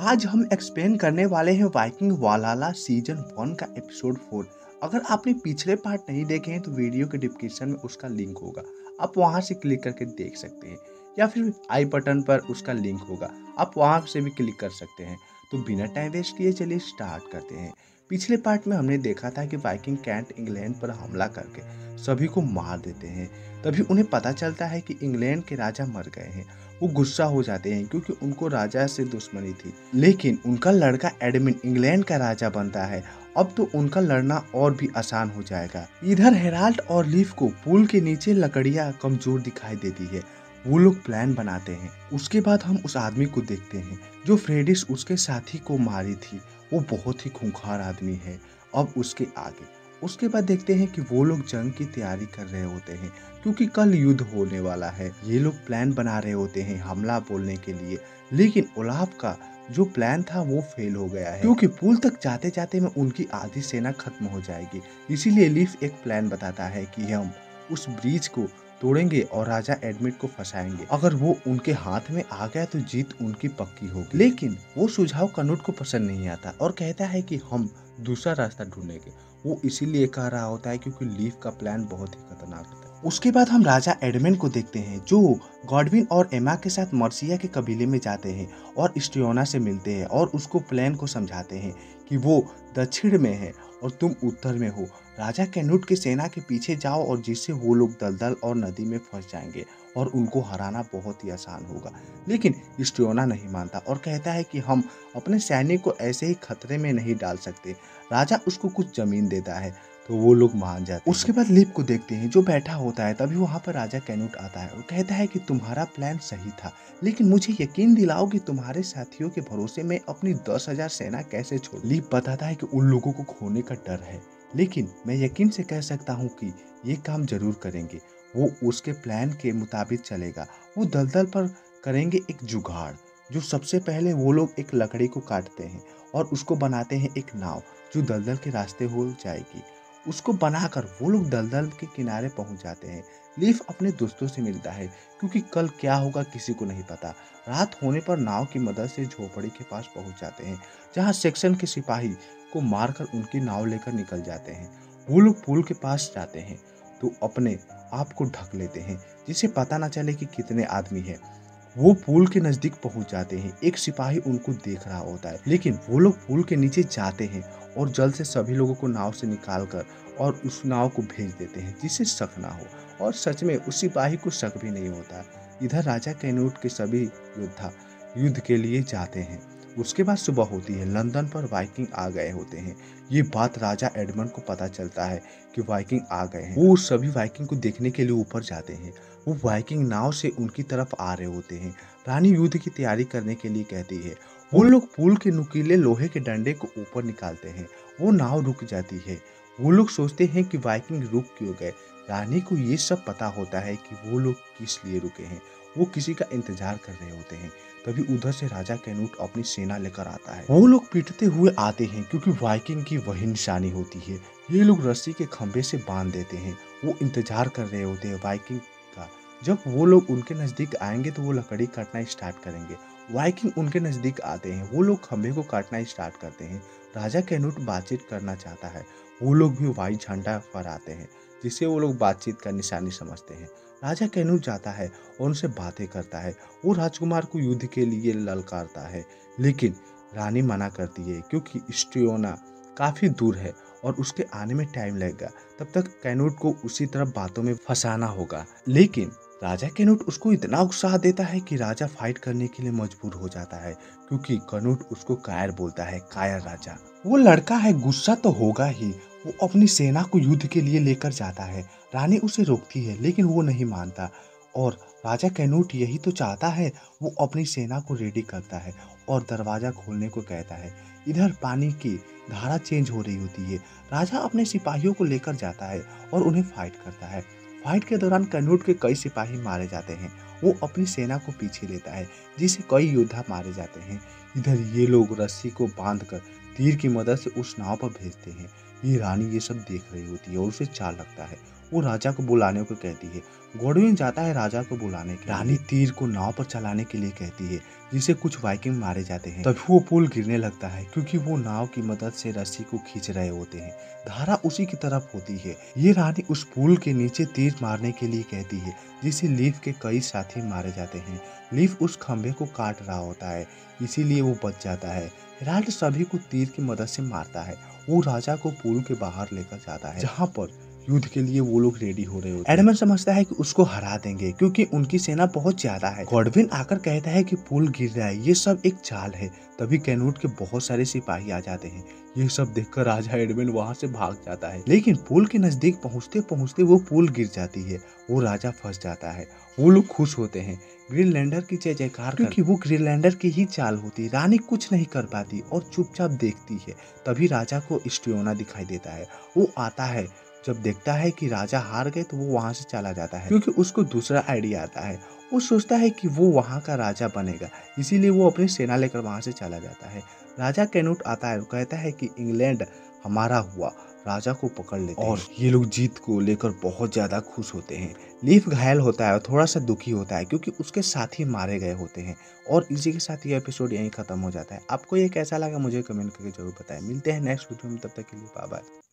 आज हम एक्सप्लेन करने वाले हैं वाइकिंग वालाला सीजन 1 का एपिसोड 4। अगर आपने पिछले पार्ट नहीं देखे हैं तो वीडियो के डिस्क्रिप्शन में उसका लिंक होगा, आप वहां से क्लिक करके देख सकते हैं, या फिर आई बटन पर उसका लिंक होगा, आप वहां से भी क्लिक कर सकते हैं। तो बिना टाइम वेस्ट किए चलिए स्टार्ट करते हैं। पिछले पार्ट में हमने देखा था कि वाइकिंग कैंट इंग्लैंड पर हमला करके सभी को मार देते हैं। तभी उन्हें पता चलता है कि इंग्लैंड के राजा मर गए हैं। वो गुस्सा हो जाते हैं क्योंकि उनको राजा से दुश्मनी थी, लेकिन उनका लड़का एडमिन इंग्लैंड का राजा बनता है। अब तो उनका लड़ना और भी आसान हो जाएगा। इधर हेराल्ड और लीफ को पुल के नीचे लकड़ियां कमजोर दिखाई देती है। वो लोग प्लान बनाते हैं। उसके बाद हम उस आदमी को देखते हैं जो फ्रेडिस उसके साथी को मारी थी। वो बहुत ही खूंखार आदमी है। अब उसके आगे उसके बाद देखते हैं कि वो लोग जंग की तैयारी कर रहे होते हैं क्योंकि कल युद्ध होने वाला है। ये लोग प्लान बना रहे होते हैं हमला बोलने के लिए, लेकिन ओलाफ का जो प्लान था वो फेल हो गया है क्योंकि पुल तक जाते जाते में उनकी आधी सेना खत्म हो जाएगी। इसीलिए लीफ एक प्लान बताता है कि हम उस ब्रिज को तोड़ेंगे और राजा एडमिट को फंसाएंगे। अगर वो उनके हाथ में आ गया तो जीत उनकी पक्की होगी। लेकिन वो सुझाव कनूट को पसंद नहीं आता और कहता है कि हम दूसरा रास्ता ढूंढेंगे। वो इसीलिए कह रहा होता है क्योंकि लीफ का प्लान बहुत ही खतरनाक होता है। उसके बाद हम राजा एडमिन को देखते हैं जो गॉडविन और एमा के साथ मर्सिया के कबीले में जाते हैं और स्ट्रियोना से मिलते हैं और उसको प्लान को समझाते हैं कि वो दक्षिण में है और तुम उत्तर में हो। राजा कैनूट की सेना के पीछे जाओ और जिससे वो लोग दलदल और नदी में फंस जाएंगे और उनको हराना बहुत ही आसान होगा। लेकिन स्ट्रियोना नहीं मानता और कहता है कि हम अपने सैनिक को ऐसे ही खतरे में नहीं डाल सकते। राजा उसको कुछ जमीन देता है तो वो लोग मान जाते हैं। उसके बाद लीप को देखते हैं जो बैठा होता है। तभी वहाँ पर राजा कैनूट आता है और कहता है कि तुम्हारा प्लान सही था, लेकिन मुझे यकीन दिलाओ कि तुम्हारे साथियों के भरोसे में अपनी 10,000 सेना कैसे छोड़। लीप बताता है कि उन लोगों को खोने का डर है, लेकिन मैं यकीन से कह सकता हूँ कि ये काम जरूर करेंगे। वो उसके प्लान के मुताबिक चलेगा। वो दलदल पर करेंगे एक जुगाड़। जो सबसे पहले वो लोग एक लकड़ी को काटते हैं और उसको बनाते हैं एक नाव जो दलदल के रास्ते हो जाएगी। उसको बनाकर वो लोग दलदल के किनारे पहुंच जाते हैं। लीफ अपने दोस्तों से मिलता है क्योंकि कल क्या होगा किसी को नहीं पता। रात होने पर नाव की मदद से झोपड़ी के पास पहुंच जाते हैं जहां सेक्शन के सिपाही को मारकर उनकी नाव लेकर निकल जाते हैं। वो लोग पुल के पास जाते हैं तो अपने आप को ढक लेते हैं जिससे पता ना चले कि कितने आदमी हैं। वो पुल के नजदीक पहुंच जाते हैं। एक सिपाही उनको देख रहा होता है, लेकिन वो लोग पुल के नीचे जाते हैं और जल्द से सभी लोगों को नाव से निकालकर और उस नाव को भेज देते हैं जिससे शक ना हो। और सच में उस सिपाही को शक भी नहीं होता। इधर राजा कैनूट के सभी योद्धा युद्ध के लिए जाते हैं। उसके बाद सुबह होती है। लंदन पर वाइकिंग आ गए होते हैं। ये बात राजा एडमंड को पता चलता है कि वाइकिंग आ गए हैं। वो सभी वाइकिंग को देखने के लिए ऊपर जाते हैं। वो वाइकिंग नाव से उनकी तरफ आ रहे होते हैं। रानी युद्ध की तैयारी करने के लिए कहती है। वो लोग पुल के नुकीले लोहे के डंडे को ऊपर निकालते हैं। वो नाव रुक जाती है। वो लोग सोचते हैं कि वाइकिंग रुक क्यों गए। रानी को ये सब पता होता है कि वो लोग किस लिए रुके हैं। वो किसी का इंतजार कर रहे होते हैं। तभी उधर से राजा कैनूट अपनी सेना लेकर आता है। वो लोग पीटते हुए आते हैं क्योंकि वाइकिंग की वही निशानी होती है। ये लोग रस्सी के खंभे से बांध देते हैं। वो इंतजार कर रहे होते हैं वाइकिंग का। जब वो लोग उनके नजदीक आएंगे तो वो लकड़ी काटना स्टार्ट करेंगे। वाइकिंग उनके नजदीक आते हैं। वो लोग खंभे को काटना स्टार्ट करते हैं। राजा कैनूट बातचीत करना चाहता है। वो लोग भी व्हाइट झंडा फहराते हैं जिससे वो लोग बातचीत का निशानी समझते हैं। राजा कैनूट जाता है और उनसे बातें करता है। वो राजकुमार को युद्ध के लिए ललकारता है, लेकिन रानी मना करती है क्योंकि स्ट्रियोना काफी दूर है और उसके आने में टाइम लगेगा। तब तक कैनूट को उसी तरफ बातों में फंसाना होगा। लेकिन राजा कैनूट उसको इतना उत्साह देता है कि राजा फाइट करने के लिए मजबूर हो जाता है क्योंकि कैनूट उसको कायर बोलता है। कायर राजा। वो लड़का है, गुस्सा तो होगा ही। वो अपनी सेना को युद्ध के लिए लेकर जाता है। रानी उसे रोकती है लेकिन वो नहीं मानता और राजा कैनूट यही तो चाहता है। वो अपनी सेना को रेडी करता है और दरवाजा खोलने को कहता है। इधर पानी की धारा चेंज हो रही होती है। राजा अपने सिपाहियों को लेकर जाता है और उन्हें फाइट करता है। फाइट के दौरान कैनूट के कई सिपाही मारे जाते हैं। वो अपनी सेना को पीछे लेता है जिससे कई योद्धा मारे जाते हैं। इधर ये लोग रस्सी को बांधकर तीर की मदद से उस नाव पर भेजते हैं। ये रानी ये सब देख रही होती है और उसे चार लगता है। वो राजा को बुलाने को कहती है। गॉडविन जाता है राजा को बुलाने के लिए। रानी तीर को नाव पर चलाने के लिए कहती है, जिससे कुछ वाइकिंग मारे जाते हैं। तभी वो पुल गिरने लगता है क्योंकि वो नाव की मदद से रस्सी को खींच रहे होते हैं। धारा उसी की तरफ होती है। ये रानी उस पुल के नीचे तीर मारने के लिए कहती है, जिससे लीफ के कई साथी मारे जाते हैं। लीफ उस खंभे को काट रहा होता है, इसीलिए वो बच जाता है। हेराल्ड सभी को तीर की मदद से मारता है। वो राजा को पुल के बाहर लेकर जाता है, जहाँ पर युद्ध के लिए वो लोग रेडी हो रहे होते हैं। एडमंड समझता है कि उसको हरा देंगे क्योंकि उनकी सेना बहुत ज्यादा है। गॉडविन आकर कहता है कि पुल गिर रहा है, ये सब एक चाल है। तभी कैनूट के बहुत सारे सिपाही आ जाते हैं। ये सब देखकर राजा एडमंड वहां से भाग जाता है, लेकिन पुल के नजदीक पहुंचते पहुंचते वो पुल गिर जाती है। वो राजा फंस जाता है। वो लोग खुश होते हैं, ग्रीनलैंडर की जय जयकार, क्योंकि वो ग्रीनलैंडर की ही चाल होती। रानी कुछ नहीं कर पाती और चुपचाप देखती है। तभी राजा को स्टियोना दिखाई देता है। वो आता है। जब देखता है कि राजा हार गए तो वो वहां से चला जाता है, क्योंकि उसको दूसरा आइडिया आता है। वो सोचता है कि वो वहां का राजा बनेगा, इसीलिए वो अपनी सेना लेकर वहां से चला जाता है। राजा कैनूट आता है, वो कहता है कि इंग्लैंड हमारा हुआ। राजा को पकड़ लेते हैं और ये लोग जीत को लेकर बहुत ज्यादा खुश होते हैं। लीफ घायल होता है और थोड़ा सा दुखी होता है क्योंकि उसके साथी मारे गए होते हैं। और इसी के साथ ये एपिसोड यहीं खत्म हो जाता है। आपको ये कैसा लगा मुझे कमेंट करके जरूर बताएं। मिलते हैं नेक्स्ट वीडियो में, तब तक के लिए बाय बाय।